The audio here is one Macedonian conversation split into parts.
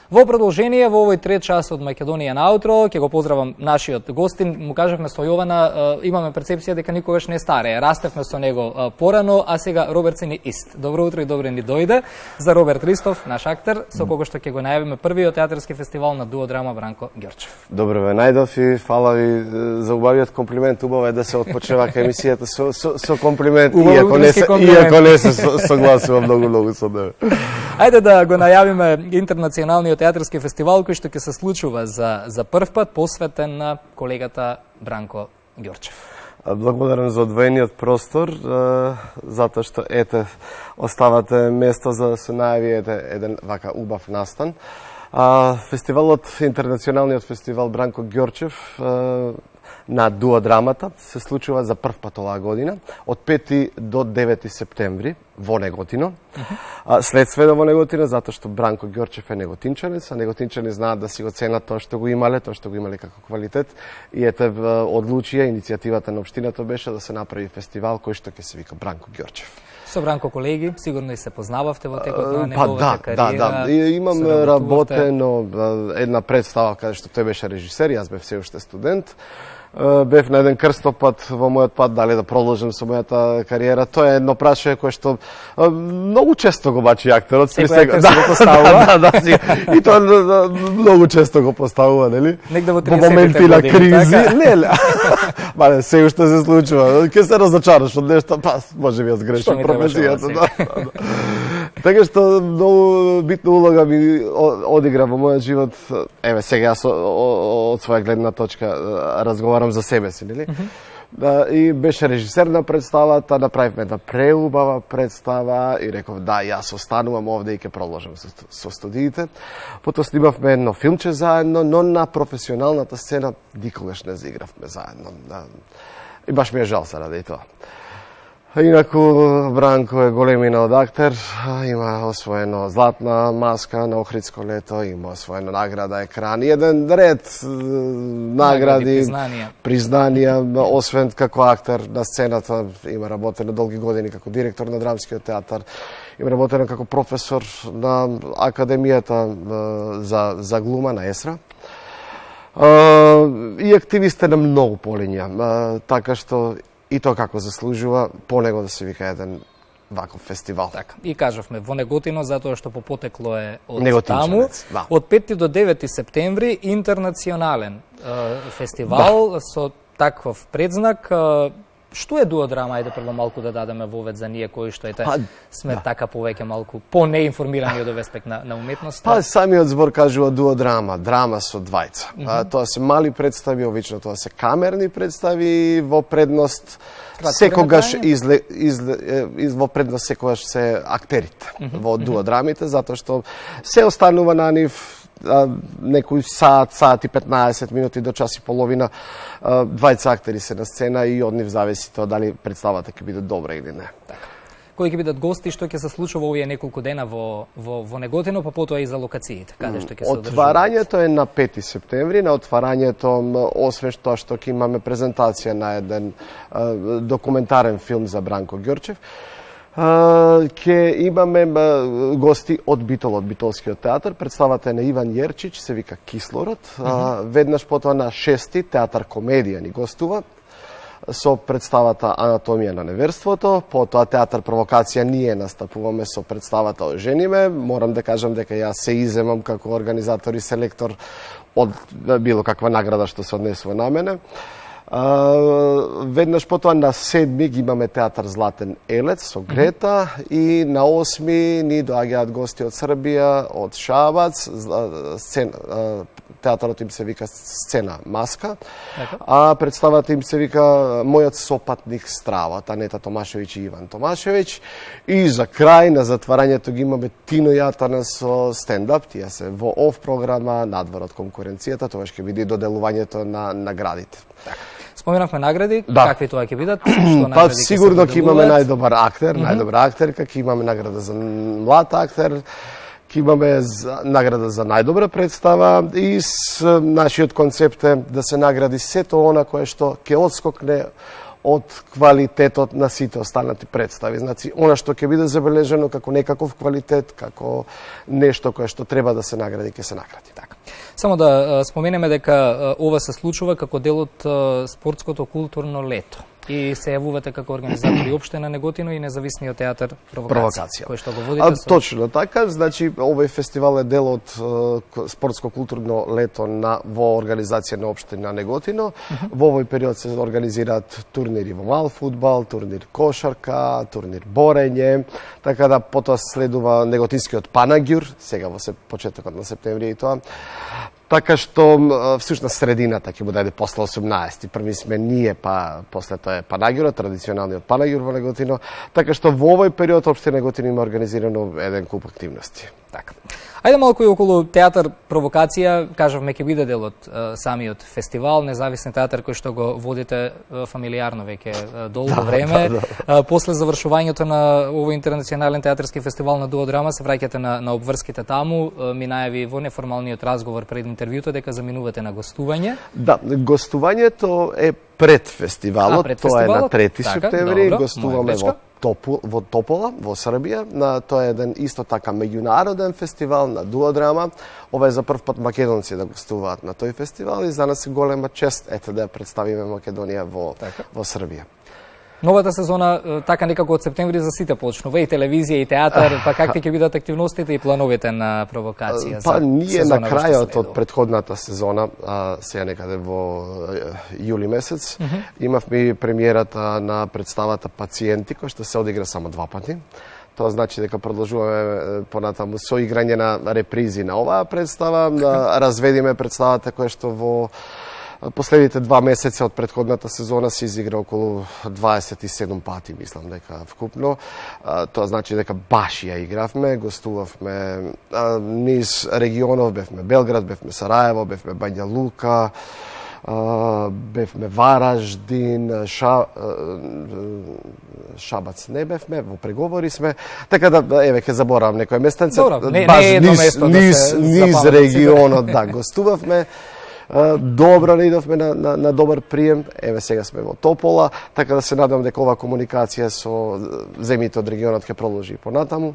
Во продолжение, во овој трет час од Македонија на аутро, ќе го поздравам нашиот гостин. Му кажавме со Јована, имаме перцепција дека никогаш не старее. Растевме со него порано, а сега Роберт се ни ист. Добро утро и добре ни дојде за Роберт Ристов, наш актер, со кого што ќе го најавиме првиот театарски фестивал на дуодрама Бранко Ѓорчев. Добро ве најдов и фала ви за убавиот комплимент. Убаво е да се отпочнува кај емисијата со комплимент, иако не се согласувам многу со него. Ајде да го најавиме интернационалниот театарски фестивал кој што ќе се случува за прв пат, посветен на колегата Бранко Ѓорчев. Благодарам за одвоениот простор, затоа што оставате место за да се најави еден вака убав настан. Фестивалот, интернационалниот фестивал Бранко Ѓорчев на дуодрамата се случува за прв пат оваа година, од 5 до 9 септември во Неготино. Следствие во Неготино, затоа што Бранко Ѓорчев е неготинчанец, а неготинчани знаат да си го ценат тоа што го имале како квалитет. И одлучија, иницијативата на општината беше да се направи фестивал кој што ќе се вика Бранко Ѓорчев. Со Бранко колеги, сигурно и се познававте во текот на неговата кариера. Да. Имам работено една представа каде што тој беше режисер, јас бев се уште студент. Бев на еден крстопат во мојот пат дали да продолжам со мојата кариера. Тоа е едно прашање кое што многу често го бачи актерот. Секој актер се го поставува. Да, и тоа многу често го поставува, нели? Негде во 30 во моменти на кризи. Така? Не, се уште се случува. Ке се разочараш од нешто, може би ја сгрешам професијата. Така што многу битна улога ми одигра во мојот живот. Еве сега јас од своја гледна точка разговарам за себе си, нели? И беше режисер на представата, направивме една преубава представа и реков да, јас останувам овде и ќе продолжам со студиите. Потоа снимавме едно филмче заедно, но на професионалната сцена никогаш не заигравме заедно. И баш ми е жал заради тоа. Инаку, Бранко е големина од актер, има освоено златна маска на Охридско лето, има освоено награда екран, еден ред награди, признанија, освен како актер на сцената, има работено долги години како директор на Драмскиот театар, има работено како професор на Академијата за глума на ЕСРА. И активисте на многу полиња, така што и тоа како заслужува по него да се вика еден ваков фестивал. Така. И кажавме во Неготино затоа што по потекло е од таму. Да. Од 5 до 9 септември интернационален фестивал со таков предзнак. Што е дуодрама? Ајде прво малку да дадеме вовед за ние кои што сме така повеќе малку по-неинформирани од овој аспект на уметноста. Самиот збор кажува дуодрама, драма со двајца. Тоа се мали представи, обично тоа се камерни представи, во предност секогаш во предност секогаш се актерите во дуодрамите, затоа што се останува на нив некој сат и 15 минути до час и половина, двајца актери се на сцена и од нив зависи тоа дали представата ќе биде добра или не. Така. Кои ќе бидат гости, што ќе се случува овие неколку дена во Неготино, па потоа и за локациите, каде што ќе се одржуваат? Отварањето е на 5 септември, на отварањето, освен тоа што ќе имаме презентација на еден документарен филм за Бранко Ѓорчев, ќе имаме гости од Битол, од Битолскиот театар. Представата е на Иван Јерчич, се вика Кислород. Веднаш потоа на 6 театар комедија ни гостува со представата Анатомија на неверството. Потоа театар провокација ние настапуваме со представата Ожениме. Морам да кажам дека јас се иземам како организатор и селектор од било каква награда што се однесува на мене. Веднаш потоа на 7 ги имаме театар Златен елец со Грета и на 8 ни доаѓаат гости од Србија, од Шабац, театарот им се вика Сцена Маска, а представата им се вика Мојот сопатник Стравот, Анета Томашевиќ и Иван Томашевиќ. И за крај на затварањето ги имаме Тино Јатана со стендап, тие се во ов програма, надвор од конкуренцијата, тоа ќе биде доделувањето на наградите. Споменавме награди, какви тоа ќе бидат? Па сигурно ќе имаме најдобар актер, најдобра актерка, ќе имаме награда за млад актер, ќе имаме награда за најдобра представа и нашиот концепт е да се награди сето она кое што ќе отскокне од квалитетот на сите останати представи. Значи, она што ќе биде забележено како некаков квалитет, како нешто кое што треба да се награди, ќе се награди. Така. Само да споменеме дека ова се случува како дел од спортското културно лето. И се јавувате како организатори општина Неготино и независниот театар Провокација, кој што го водите со... Точно така, значи овој фестивал е дел од спортско-културно лето во организација на општина Неготино. Во овој период се организираат турнири во мал фудбал, турнир кошарка, турнир борење, така да потоа следува Неготинскиот Панагюр, сега во почетокот на септември и тоа. Така што всушност средината ќе буде после 18. Први сме ние, па после тоа е Панагюрот, традиционалниот Панагюр во Неготино. Така што во овој период општина Неготино има организирано еден куп активности. Така. Ајде малку и околу театар Провокација, кажавме ќе биде дел од самиот фестивал, независен театар кој што го водите фамилиарно веќе долго време. После завршувањето на овој интернационален театарски фестивал на Дуодрама се враќате на обврските таму, ми најави во неформалниот разговор пред интервјуто дека заминувате на гостување. Да, гостувањето е пред фестивалот, тоа е на 3 септември, гостуваме во Топола, во Србија. Тоа е еден исто така меѓународен фестивал на Дуодрама. Ова е за прв пат македонци да гостуваат на тој фестивал и за нас е голема чест да представиме Македонија во Србија. Новата сезона така некако од септември за сите почнува, и телевизија и театар, па какви ќе бидат активностите и плановите на Провокација? Па ние на крајот од претходната сезона, сега некаде во јули месец, имавме премиерата на представата Пациенти, која што се одигра само 2 пати. Тоа значи дека продолжуваме понатаму со играње на репризи на оваа представа, да разведиме представата која што во последните 2 месеца од претходната сезона се изигра околу 27 пати, мислам дека вкупно. Тоа значи дека баш ја игравме, гостувавме низ регионов, бевме Белград, бевме Сараево, бевме Бања Лука, бевме Вараждин, Шабац не бевме, во преговори сме, така да, еве, ќе заборавам некој местенце, баш низ регионот, да, гостувавме. Добро не идовме на добар прием, еве сега сме во Топола, така да се надам дека оваа комуникација со земјите од регионот ќе продолжи понатаму.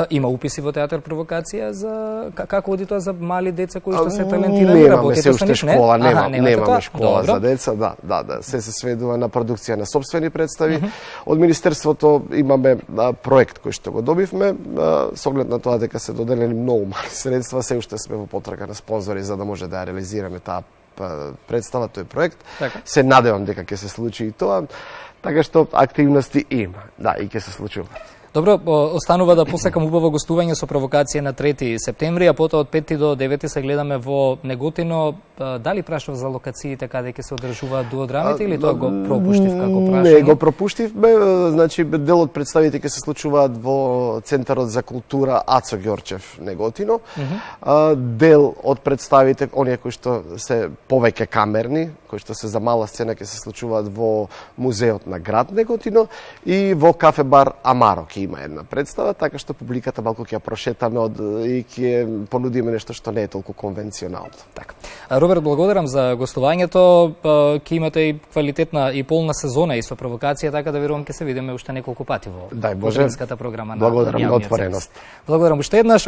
Има уписи во театар Провокација за како оди тоа за мали деца кои што се талентирани, работите со нив, не? Немаме школа за деца, да, се сведува на продукција на сопствени представи. Од Министерството имаме проект кој што го добивме, со оглед на тоа дека се доделени многу мали средства, се уште сме во потрага на спонзори за да може да ја реализираме таа представа, тој проект. Се надевам дека ќе се случи и тоа, така што активности има, да, и ќе се случува. Добро, останува да посекам убаво гостување со Провокација на 3 септември, а потоа од 5 до 9 се гледаме во Неготино. Дали прашав за локациите каде ќе се одржуваат дуодрамите или тоа го пропуштив како прашање? Не, го пропуштивме. Значи, дел од представите ќе се случуваат во Центарот за култура Ацо Ѓорчев Неготино. Дел од представите, оние кои што се повеќе камерни, кои што се за мала сцена, ќе се случуваат во Музеот на град Неготино и во кафе бар Амаро има една представа, така што публиката малку ќе ја прошетаме и ќе понудиме нешто што не е толку конвенционално. Така. Роберт, благодарам за гостувањето. Ќе имате и квалитетна и полна сезона и со Провокација, така да верувам ќе се видиме уште неколку пати во културската програма на Благодарам на отвореност. Благодарам уште еднаш.